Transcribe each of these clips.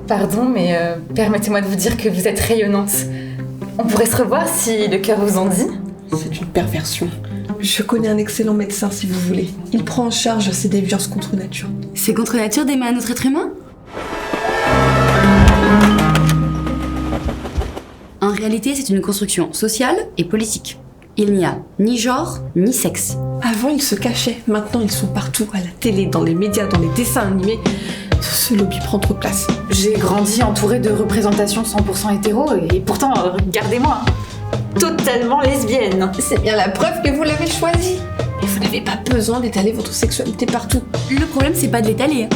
Pardon, mais permettez-moi de vous dire que vous êtes rayonnante. On pourrait se revoir si le cœur vous en dit. C'est une perversion. Je connais un excellent médecin si vous voulez. Il prend en charge ces déviances contre nature. C'est contre nature d'aimer un autre être humain ? En réalité, c'est une construction sociale et politique. Il n'y a ni genre, ni sexe. Avant, ils se cachaient. Maintenant, ils sont partout, à la télé, dans les médias, dans les dessins animés. Ce lobby prend trop de place. J'ai grandi entourée de représentations 100% hétéro et pourtant, regardez-moi, totalement lesbienne. C'est bien la preuve que vous l'avez choisi. Et vous n'avez pas besoin d'étaler votre sexualité partout. Le problème, c'est pas de l'étaler,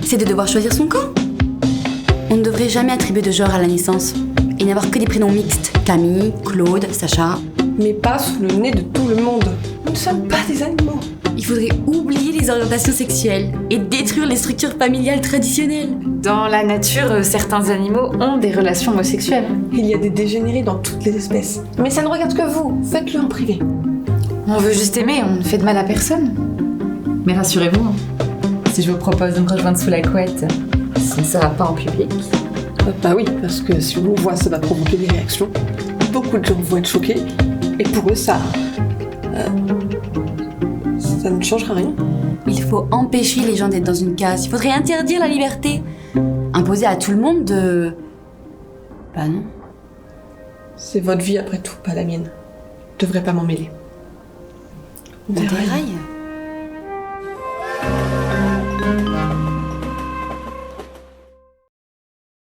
c'est de devoir choisir son camp. On ne devrait jamais attribuer de genre à la naissance et n'avoir que des prénoms mixtes. Camille, Claude, Sacha. Mais pas sous le nez de tout le monde. Nous ne sommes pas des animaux. Il faudrait oublier les orientations sexuelles et détruire les structures familiales traditionnelles. Dans la nature, certains animaux ont des relations homosexuelles. Il y a des dégénérés dans toutes les espèces. Mais ça ne regarde que vous. Faites-le en privé. On veut juste aimer, on ne fait de mal à personne. Mais rassurez-vous, si je vous propose de me rejoindre sous la couette, ce ne sera pas en public. Bah oui, parce que si on nous voit, ça va provoquer des réactions. Beaucoup de gens vont être choqués. Et pour eux, ça ne changera rien. Il faut empêcher les gens d'être dans une case. Il faudrait interdire la liberté. Imposer à tout le monde de... Bah non. C'est votre vie après tout, pas la mienne. Je devrais pas m'en mêler. On déraille.